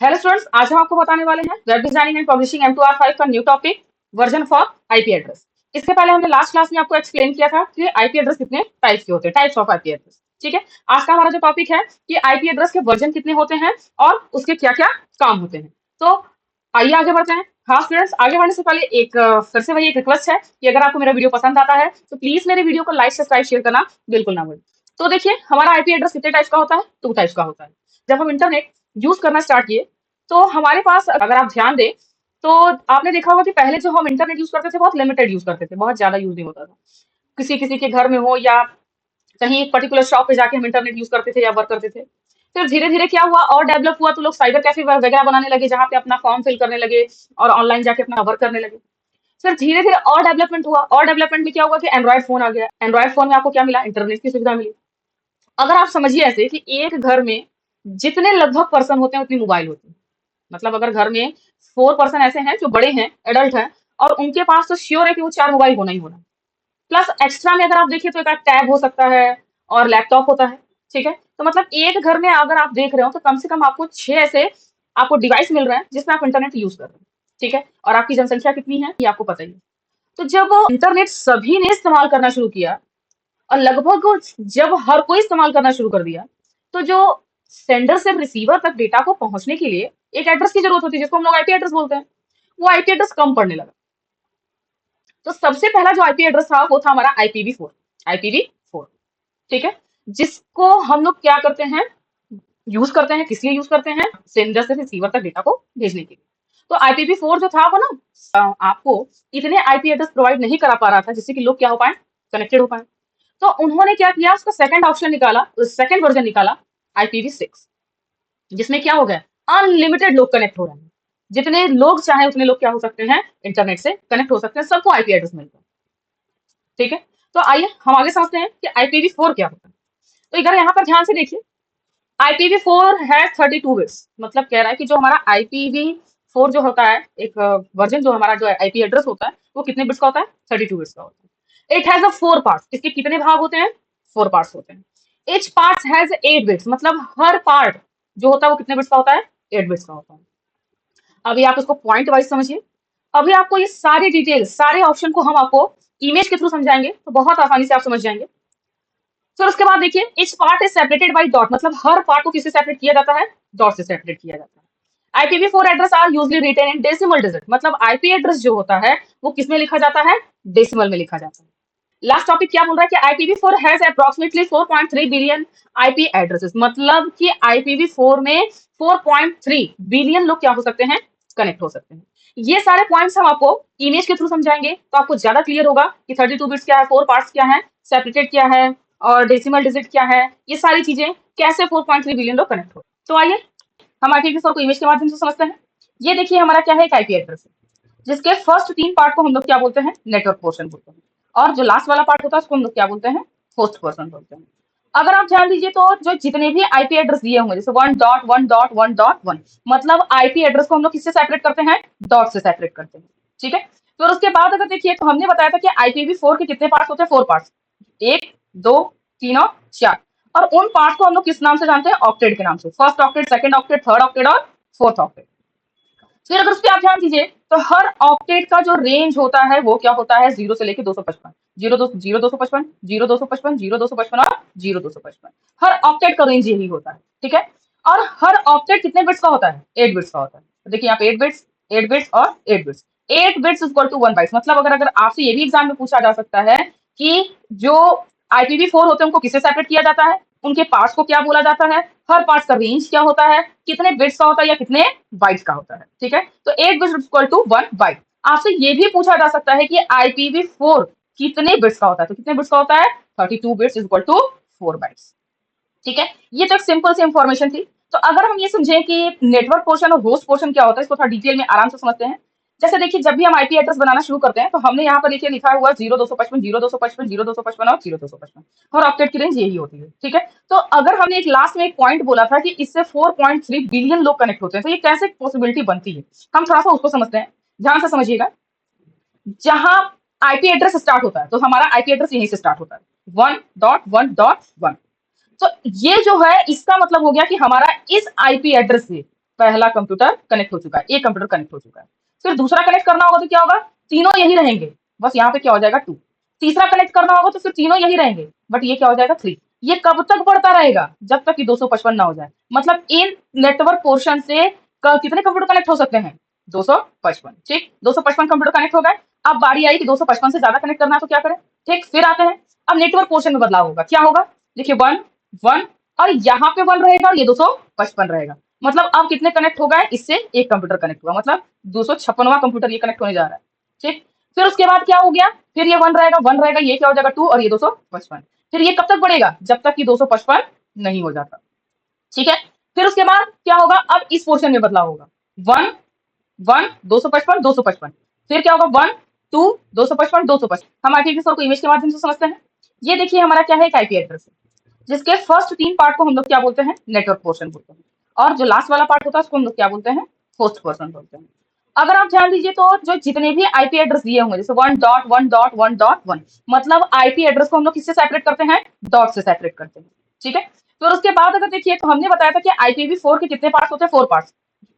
Hello students, आज हम आपको बताने वाले हैं web designing and publishing M2R5 का new topic version for IP address. इससे पहले हमने लास्ट क्लास में आपको एक्सप्लेन किया था कि आईपी एड्रेस कितने टाइप के होते हैं, टाइप्स ऑफ आईपी एड्रेस। ठीक है, आज का हमारा जो टॉपिक है कि आईपी एड्रेस के वर्जन कितने होते हैं और उसके क्या क्या काम होते हैं। तो आइए आगे बढ़ते हैं। हाँ स्टूडेंट्स, आगे बढ़ने से पहले फिर से वही एक रिक्वेस्ट है कि अगर आपको मेरा वीडियो पसंद आता है तो प्लीज मेरे वीडियो को लाइक सब्सक्राइब शेयर करना बिल्कुल ना भूलें। तो देखिए, हमारा आईपी एड्रेस कितने टाइप्स का होता है? 2 टाइप्स का होता है। जब हम इंटरनेट यूज करना स्टार्ट किए तो हमारे पास, अगर आप ध्यान दें तो आपने देखा होगा कि पहले जो हम इंटरनेट यूज करते थे बहुत लिमिटेड यूज करते थे, बहुत ज्यादा यूज नहीं होता था। किसी किसी के घर में हो या कहीं एक पर्टिकुलर शॉप पे जाके हम इंटरनेट यूज करते थे या वर्क करते थे। फिर धीरे धीरे क्या हुआ और डेवलप हुआ, तो लोग साइबर कैफे वगैरह बनाने लगे जहाँ पे अपना फॉर्म फिल करने लगे और ऑनलाइन जाके अपना वर्क करने लगे। फिर धीरे धीरे और डेवलपमेंट हुआ, और डेवलपमेंट में क्या हुआ कि एंड्रॉइड फोन आ गया। एंड्रॉइड फोन में आपको क्या मिला? इंटरनेट की सुविधा मिली। अगर आप समझिए ऐसे कि एक घर में जितने लगभग पर्सन होते हैं उतनी मोबाइल होती है। मतलब अगर घर में 4 पर्सन ऐसे हैं जो बड़े हैं, एडल्ट हैं, और उनके पास तो श्योर है कि वो 4 मोबाइल होना ही होना। प्लस एक्स्ट्रा में अगर आप देखिए तो एक टैब हो सकता है और लैपटॉप होता है। ठीक है, तो मतलब एक घर में अगर आप देख रहे हो तो कम से कम आपको 6 ऐसे आपको डिवाइस मिल रहे हैं जिसमें आप इंटरनेट यूज कर रहे हैं। ठीक है, और आपकी जनसंख्या कितनी है ये आपको पता ही है। तो जब इंटरनेट सभी ने इस्तेमाल करना शुरू किया और लगभग जब हर कोई इस्तेमाल करना शुरू कर दिया, तो जो सेंडर से रिसीवर तक डेटा को पहुंचने के लिए एक एड्रेस की जरूरत होती है जिसको हम लोग आईपी एड्रेस बोलते हैं। वो आईपी एड्रेस कम पड़ने लगा। तो सबसे पहला जो आईपी एड्रेस था वो था हमारा IPv4। IPv4, ठीक है, जिसको हम लोग क्या करते हैं, यूज करते हैं। किस लिए यूज करते हैं? सेंडर से रिसीवर तक डेटा को भेजने के लिए। तो IPv4 जो था वो ना आपको इतने आईपी एड्रेस प्रोवाइड नहीं करा पा रहा था जिससे कि लोग क्या हो पाए, कनेक्टेड हो पाए। तो उन्होंने क्या किया, उसका सेकंड ऑप्शन निकाला, सेकंड वर्जन निकाला, IPv6, जिसमें क्या हो गया, अनलिमिटेड लोग कनेक्ट हो रहे हैं। जितने लोग चाहे उतने लोग क्या हो सकते हैं, इंटरनेट से कनेक्ट हो सकते हैं, सबको आईपी एड्रेस मिलता है। ठीक है, तो आइए हम आगे समझते हैं कि IPv4 क्या होता है। तो इधर यहाँ पर ध्यान से देखिए, IPv4 है 32 बिट्स। मतलब कह रहा है कि जो हमारा IPv4 जो होता है, एक वर्जन जो हमारा जो आईपी एड्रेस होता है वो कितने बिट्स का होता है? 32 बिट्स का होता है। It has a 4 parts. इसके कितने भाग होते हैं? 4 पार्ट्स होते हैं। Each part has 8 bits. मतलब हर पार्ट जो होता है वो कितने बिट्स का होता है? 8 बिट्स का होता है। अभी आप इसको पॉइंट वाइज समझिए। अभी आपको ये सारी डिटेल, सारे ऑप्शन को हम आपको इमेज के थ्रू समझाएंगे तो बहुत आसानी से आप समझ जाएंगे। फिर उसके बाद देखिए, each part is separated by dot. मतलब हर पार्ट को किससे सेपरेट किया जाता है? डॉट से सेपरेट किया जाता है। IPv4 address are usually written in decimal digit. मतलब आईपी एड्रेस जो होता है वो किसमें लिखा जाता है? डेसिमल में लिखा जाता है। लास्ट टॉपिक क्या बोल रहा है कि IPv4 has approximately 4.3 billion IP addresses. मतलब कि IPv4 में 4.3 बिलियन लोग क्या हो सकते हैं, कनेक्ट हो सकते हैं। ये सारे पॉइंट्स हम आपको इमेज के थ्रू समझाएंगे तो आपको ज्यादा क्लियर होगा कि 32 बिट्स क्या है, 4 पार्ट्स क्या है, सेपरेटेड क्या है और डेसिमल डिजिट क्या है। ये सारी चीजें कैसे 4.3 बिलियन लोग कनेक्ट हो। तो आइए हम IPv4 को इमेज के माध्यम से समझते हैं। ये देखिए हमारा क्या है, एक आईपी एड्रेस है जिसके फर्स्ट 3 पार्ट को हम लोग क्या बोलते हैं? नेटवर्क पोर्शन बोलते हैं। और जो लास्ट वाला पार्ट होता है उसको हम लोग क्या बोलते हैं? होस्ट पर्सन बोलते हैं। अगर आप ध्यान दीजिए तो जो जितने भी आईपी एड्रेस दिए होंगे, जैसे 1.1.1.1, मतलब आईपी एड्रेस को हम लोग किससे सेपरेट करते हैं? डॉट से सेपरेट करते हैं। ठीक है, फिर उसके बाद अगर देखिए तो हमने बताया था कि IPv4 के कितने पार्ट्स होते हैं? 4 पार्ट्स, 1, 2, 3 और 4। और उन पार्ट को हम लोग किस नाम से जानते हैं? ऑक्टेट के नाम से। First octet, second octet, third octet और फोर्थ ऑक्टेट। फिर अगर उस पर आप ध्यान दीजिए तो हर ऑक्टेट का जो रेंज होता है वो क्या होता है? 0 से लेके 255। 0 255, 0 255, 0 255 और 0 255। हर ऑक्टेट का रेंज यही होता है। ठीक है, और हर ऑक्टेट कितने बिट्स का होता है? 8 बिट्स का होता है। तो देखिए यहाँ पे 8 बिट्स, 8 बिट्स और 8 bits. 8 bits equal to 1 bytes. मतलब अगर आपसे ये भी एग्जाम में पूछा जा सकता है कि जो IPv4 होते हैं उनको किससे सेपरेट किया जाता है, उनके पार्ट्स को क्या बोला जाता है, हर पार्ट्स का रेंज क्या होता है, कितने बिट्स का होता है या कितने बाइट्स का होता है। ठीक है, तो 8 बिट्स इक्वल टू 1 बाइट। आपसे ये भी पूछा जा सकता है कि IPv4 कितने बिट्स का होता है, तो कितने बिट्स का होता है? 32 बिट्स इक्वल टू 4 बाइट्स। ठीक है, ये तो एक सिंपल सी इंफॉर्मेशन थी। तो अगर हम ये समझें कि नेटवर्क पोर्शन और होस्ट पोर्शन क्या होता है, इसको थोड़ा डिटेल में आराम से समझते हैं। जैसे देखिए, जब भी हम आईपी एड्रेस बनाना शुरू करते हैं तो हमने यहाँ पर देखिए लिखा हुआ 0 255, 0 255, 0 255 और 0 255। और ऑक्टेट की रेंज यही होती है। ठीक है, तो अगर हमने एक लास्ट में एक पॉइंट बोला था कि इससे 4.3 बिलियन लोग कनेक्ट होते हैं, तो ये कैसे पॉसिबिलिटी बनती है, हम थोड़ा सा उसको समझते हैं। ध्यान से समझिएगा। जहां आईपी एड्रेस स्टार्ट होता है तो हमारा आईपी एड्रेस यहीं से स्टार्ट होता है, 1.1.1। तो ये जो है इसका मतलब हो गया कि हमारा इस आईपी एड्रेस से पहला कंप्यूटर कनेक्ट हो चुका है, एक कंप्यूटर कनेक्ट हो चुका है। फिर दूसरा कनेक्ट करना होगा तो क्या होगा, तीनों यही रहेंगे, बस यहाँ पे क्या हो जाएगा 2। तीसरा कनेक्ट करना होगा तो फिर तीनों यही रहेंगे, बट ये क्या हो जाएगा 3। ये कब तक बढ़ता रहेगा, जब तक कि 255 ना हो जाए। मतलब इन नेटवर्क पोर्शन से कितने कंप्यूटर कनेक्ट हो सकते हैं, 255। ठीक, 255 कंप्यूटर कनेक्ट हो गए। अब बारी आई कि 255 से ज्यादा कनेक्ट करना है तो क्या करें। ठीक, फिर आते हैं, अब नेटवर्क पोर्शन में बदलाव होगा। क्या होगा, देखिए 1 1 और यहाँ पे 1 रहेगा और ये 255 रहेगा। मतलब अब कितने कनेक्ट हो गए, इससे एक कंप्यूटर कनेक्ट हुआ, मतलब 256वां कंप्यूटर ये कनेक्ट होने जा रहा है। ठीक, फिर उसके बाद क्या हो गया, फिर ये 1 रहेगा, 1 रहेगा, ये क्या हो जाएगा 2 और ये 255। फिर ये कब तक बढ़ेगा, जब तक कि 255 नहीं हो जाता। ठीक है, फिर उसके बाद क्या होगा, अब इस पोर्शन में बदलाव होगा। 1 1 255 255, फिर क्या होगा 1 2 255 255। हम IPv4 को इमेज के माध्यम से समझते हैं। ये देखिए हमारा क्या है, एक आईपी एड्रेस है, जिसके फर्स्ट 3 पार्ट को हम लोग क्या बोलते हैं, नेटवर्क पोर्शन बोलते हैं, और जो लास्ट वाला पार्ट होता है उसको हम लोग क्या बोलते हैं, होस्ट पोर्शन बोलते हैं। अगर आप ध्यान दीजिए तो जो जितने भी आईपी एड्रेस दिए होंगे, जैसे 1.1.1.1, मतलब आईपी एड्रेस को हम लोग किससे सेपरेट करते हैं, डॉट से सेपरेट करते हैं। ठीक है, फिर उसके बाद अगर देखिए तो हमने बताया था कि IPv4 के कितने पार्ट्स होते हैं, 4 पार्ट्स,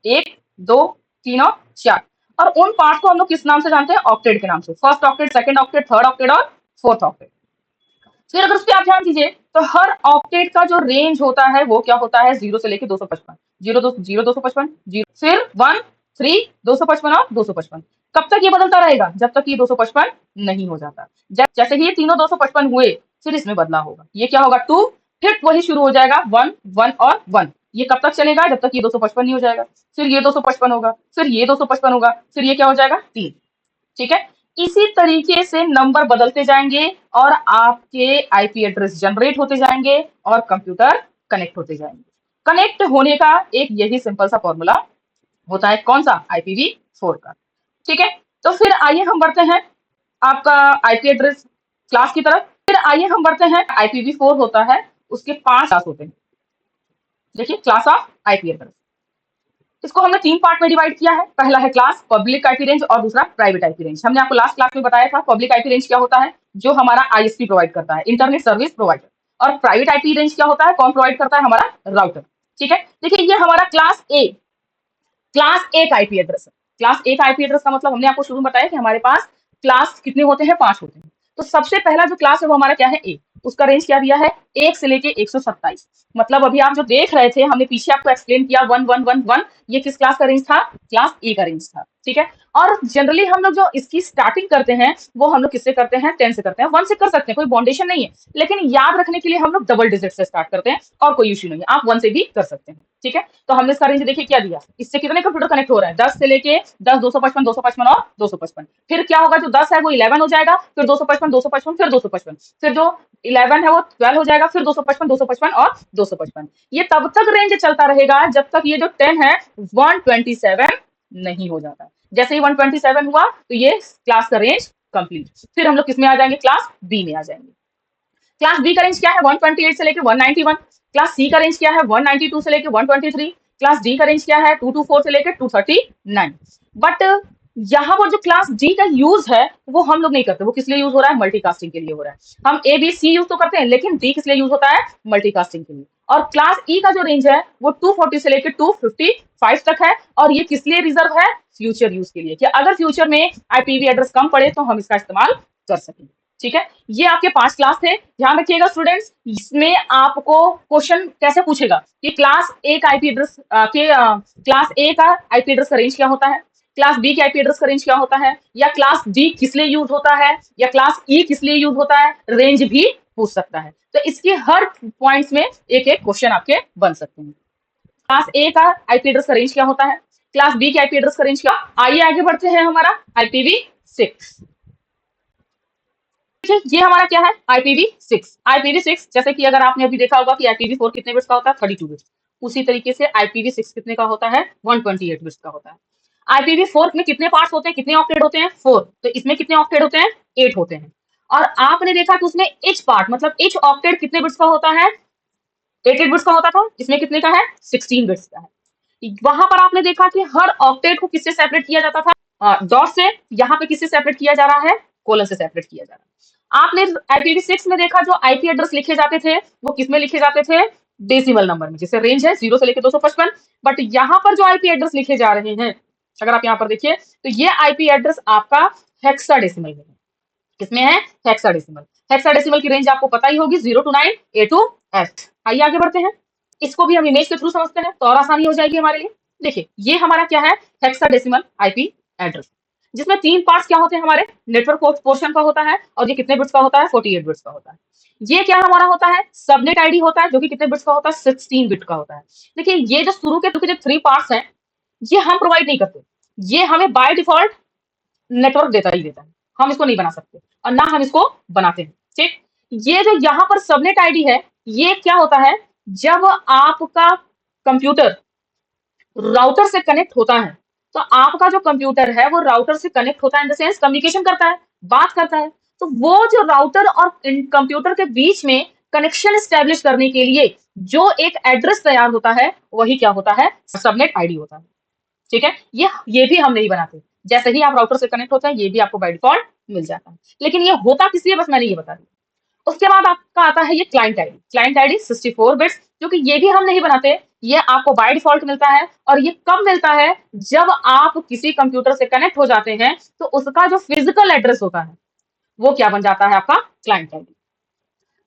1 2 3 और 4। और उन पार्ट्स को हम लोग किस नाम से जानते हैं, ऑक्टेट के नाम से। First octet, second octet, third octet और फोर्थ ऑक्टेट। फिर अगर उस पर आप ध्यान दीजिए तो हर ऑक्टेट का जो रेंज होता है वो क्या होता है, 0 से लेके 255, 0 255 0, फिर 1 3 255 और 255। कब तक ये बदलता रहेगा, जब तक ये 255 नहीं हो जाता। जैसे ही ये तीनों 255 हुए, फिर इसमें बदलाव होगा, ये क्या होगा 2, फिर वही शुरू हो जाएगा 1 1 और 1। ये कब तक चलेगा, जब तक ये 255 नहीं हो जाएगा। फिर ये 255 होगा, फिर ये 255 होगा, फिर ये क्या हो जाएगा 3। ठीक है, इसी तरीके से नंबर बदलते जाएंगे और आपके आईपी एड्रेस जनरेट होते जाएंगे और कंप्यूटर कनेक्ट होते जाएंगे। कनेक्ट होने का एक यही सिंपल सा फॉर्मूला होता है, कौन सा, IPv4 का। ठीक है, तो फिर आइए हम बढ़ते हैं आपका आईपी एड्रेस क्लास की तरफ। फिर आइए हम बढ़ते हैं, IPv4 होता है, उसके 5 क्लास होते हैं। देखिए, क्लास ऑफ आईपी एड्रेस, इसको हमने 3 पार्ट में डिवाइड किया है। पहला है क्लास पब्लिक आईपी रेंज और दूसरा प्राइवेट आईपी रेंज। हमने आपको लास्ट क्लास में बताया था पब्लिक आईपी रेंज क्या होता है, जो हमारा आईएसपी प्रोवाइड करता है, इंटरनेट सर्विस प्रोवाइडर। और प्राइवेट आईपी रेंज क्या होता है, कौन प्रोवाइड करता है, हमारा राउटर। ठीक है, देखिए ये हमारा क्लास एक आईपी एड्रेस है। क्लास एक आईपी एड्रेस का मतलब हमने आपको शुरू में बताया कि हमारे पास क्लास कितने होते हैं, 5 होते हैं। तो सबसे पहला जो क्लास है वो हमारा क्या है, ए। उसका रेंज क्या दिया है, 1 से लेके 127। मतलब अभी आप जो देख रहे थे, हमने पीछे आपको एक्सप्लेन किया 1 1 1 1, ये किस क्लास का रेंज था, क्लास ए का रेंज था। ठीक है, और जनरली हम लोग जो इसकी स्टार्टिंग करते हैं वो हम लोग किससे करते हैं, 10 से करते हैं। 1 से कर सकते हैं, कोई बाउंडेशन नहीं है, लेकिन याद रखने के लिए हम लोग डबल डिजिट से स्टार्ट करते हैं और कोई इश्यू नहीं है, आप 1 से भी कर सकते हैं। ठीक है, तो हमने इसका रेंज देखिए क्या दिया, इससे कितने कंप्यूटर कनेक्ट हो रहा है, 10 से लेके 10 255 255 और 255। फिर क्या होगा, जो 10 है वो 11 हो जाएगा, फिर 255 255 फिर 255, फिर जो 11 है वो 12 हो जाएगा, फिर 255 255 और 255। ये तब तक रेंज चलता रहेगा जब तक ये जो 10 है 127 नहीं हो जाता। जैसे ही 127 हुआ तो ये क्लास का रेंज कंप्लीट। फिर हम लोग किसमें आ जाएंगे, क्लास बी में आ जाएंगे। क्लास बी का रेंज क्या है, 128 से लेके 191। क्लास सी का रेंज क्या है, 192 से लेके 123। क्लास डी का रेंज क्या है, 224 से लेके 239। बट यहाँ पर जो क्लास डी का यूज है वो हम लोग नहीं करते। वो किस लिए यूज हो रहा है, मल्टीकास्टिंग के लिए हो रहा है। हम ए बी सी यूज तो करते हैं, लेकिन डी किस लिए यूज होता है, मल्टीकास्टिंग के लिए। और क्लास ई का जो रेंज है वो 240 से लेके 255 तक है, और ये किस लिए रिजर्व है, फ्यूचर यूज के लिए, कि अगर फ्यूचर में आईपीवी एड्रेस कम पड़े तो हम इसका इस्तेमाल कर सकें। ठीक है, ये आपके 5 क्लास थे। ध्यान रखिएगा स्टूडेंट्स, इसमें आपको क्वेश्चन कैसे पूछेगा कि क्लास ए का आईपी एड्रेस क्लास ए का आईपी एड्रेस का रेंज क्या होता है, क्लास बी के आईपी एड्रेस का रेंज क्या होता है, या क्लास डी किस लिए यूज होता है, या क्लास ई किस लिए यूज होता है, रेंज भी पूछ सकता है। तो इसके हर पॉइंट्स में एक एक क्वेश्चन आपके बन सकते हैं। क्लास ए का आईपी एड्रेस का रेंज क्या होता है, क्लास बी के आईपी एड्रेस का रेंज क्या। आइए आगे बढ़ते हैं, हमारा IPv6। ये हमारा क्या है, IPv6। IPv6 जैसे कि अगर आपने अभी देखा होगा कि IPv4 कितने बिट्स का होता है, 32 बिट्स, उसी तरीके से IPv6 कितने का होता है, 128 बिट्स का होता है। IPv4 में कितने पार्ट्स होते हैं, कितने ऑक्टेट होते हैं, 4। तो इसमें कितने ऑक्टेट होते हैं, 8 होते हैं। और आपने देखा कि उसमें each पार्ट मतलब each ऑक्टेट कितने बिट्स का होता है, 8 बिट्स का होता था। इसमें कितने का है, 16 बिट्स का है। वहां पर आपने देखा कि हर ऑक्टेट को किससे सेपरेट किया जाता था, डॉट से। यहाँ पे किससे सेपरेट किया जा रहा है, कोलन से सेपरेट किया जा रहा है। आपने IPv6 में देखा जो आईपी एड्रेस लिखे जाते थे वो किसमें लिखे जाते थे, डेसिमल नंबर में, जैसे रेंज है 0 से लेकर 255, बट यहाँ पर जो आईपी एड्रेस लिखे जा रहे हैं, अगर आप यहाँ पर देखिए तो ये आईपी एड्रेस आपका हेक्साडेसिमल में है। किसमें है? हेक्साडेसिमल। हेक्साडेसिमल की रेंज आपको पता ही होगी, 0 to 9 A to F। आइए आगे बढ़ते हैं, इसको भी हम इमेज के थ्रू समझते हैं तो और आसानी हो जाएगी हमारे लिए। देखिए ये हमारा क्या है? हेक्साडेसिमल आईपी एड्रेस, जिसमें 3 पार्ट्स क्या होते हैं हमारे? नेटवर्क पोर्शन का होता है, और ये कितने बिट्स का होता है? 48 बिट्स का होता है। ये क्या हमारा होता है? सबनेट आईडी होता है, जो कि कितने बिट्स का होता है? 16 बिट का होता है। देखिए ये जो शुरू के जो 3 पार्ट्स हैं, ये हम प्रोवाइड नहीं करते, ये हमें बाय डिफॉल्ट नेटवर्क देता ही देता है, हम इसको नहीं बना सकते और ना हम इसको बनाते हैं। ठीक, ये जो यहाँ पर सबनेट आईडी है, ये क्या होता है? जब आपका कंप्यूटर राउटर से कनेक्ट होता है, तो आपका जो कंप्यूटर है वो राउटर से कनेक्ट होता है, इन द सेंस कम्युनिकेशन करता है, बात करता है। तो वो जो राउटर और कंप्यूटर के बीच में कनेक्शन स्टैब्लिश करने के लिए जो एक एड्रेस तैयार होता है, वही क्या होता है? सबनेट आईडी होता है। ठीक है, ये भी हम नहीं बनाते, जैसे ही आप राउटर से कनेक्ट होते हैं ये भी आपको बाय डिफॉल्ट मिल जाता है। लेकिन ये होता किस लिए, बस मैंने ये बता दिया। उसके बाद आपका आता है ये client ID. Client ID 64 bits, जो कि ये भी हम नहीं बनाते, ये आपको बाय डिफॉल्ट मिलता है। और ये कब मिलता है? जब आप किसी कंप्यूटर से कनेक्ट हो जाते हैं तो उसका जो फिजिकल एड्रेस होता है वो क्या बन जाता है? आपका क्लाइंट आईडी।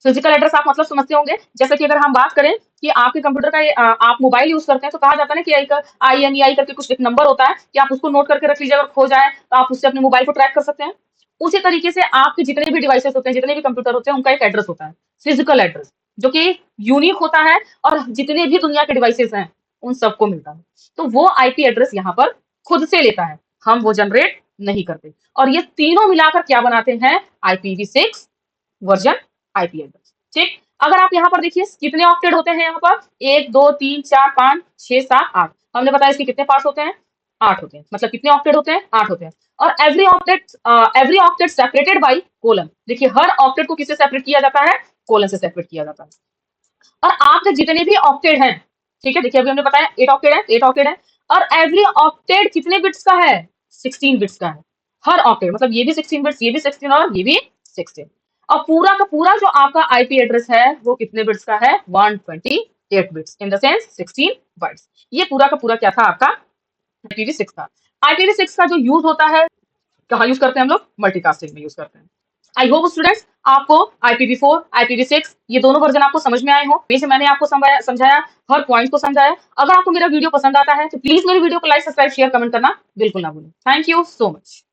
फिजिकल एड्रेस आप मतलब समझते होंगे, जैसे कि अगर हम बात करें कि आपके कंप्यूटर का आप मोबाइल यूज करते हैं, तो कहा जाता है ना कि एक IMEI करके कुछ एक नंबर होता है कि आप उसको नोट करके रख लीजिए, अगर खो जाए तो आप उससे अपने मोबाइल को ट्रैक कर सकते हैं। उसी तरीके से आपके जितने भी डिवाइसेस होते हैं, जितने भी कंप्यूटर होते हैं, उनका एक एड्रेस होता है, फिजिकल एड्रेस, जो कि यूनिक होता है और जितने भी दुनिया के डिवाइसेस हैं उन सबको मिलता है। तो वो आईपी एड्रेस यहाँ पर खुद से लेता है, हम वो जनरेट नहीं करते। और ये तीनों मिलाकर क्या बनाते हैं? IPv6 version IP address. ठीक, अगर आप यहाँ पर देखिए कितने ऑक्टेट होते हैं यहाँ पर? 1 2 3 4 5 6 7 8। हमने बताया इसके कितने पार्ट्स होते हैं? 8 होते हैं। मतलब कितने ऑक्टेट होते हैं? 8 होते हैं। और every octet separated by colon. देखिए हर ऑक्टेट को किससे सेपरेट किया जाता है? कोलन से सेपरेट किया जाता है। और आपके जितने भी ऑक्टेट हैं, ठीक है, देखिए अभी हमने बताया 8 ऑक्टेट है, 8 ऑक्टेट है, और एवरी ऑक्टेट कितने बिट्स का है? 16 बिट्स का है हर ऑक्टेट। मतलब ये भी 16 बिट्स, ये भी 16 और ये भी 16। और पूरा का पूरा जो आपका आईपी एड्रेस है वो कितने बिट्स का है? 128 bits, in the sense 16 bytes. ये पूरा का पूरा क्या था? आपका IPv6 था। IPv6 का जो यूज होता है, कहाँ यूज करते हैं हम लोग? मल्टीकास्टिंग में यूज करते हैं। आई होप स्टूडेंट्स आपको IPv4 IPv6 ये दोनों वर्जन आपको समझ में आए हो। वैसे मैंने आपको समझाया, हर पॉइंट को समझाया। अगर आपको मेरा वीडियो पसंद आता है तो प्लीज मेरे वीडियो को लाइक, सब्सक्राइब, शेयर, कमेंट करना बिल्कुल ना भूलें। Thank you so much.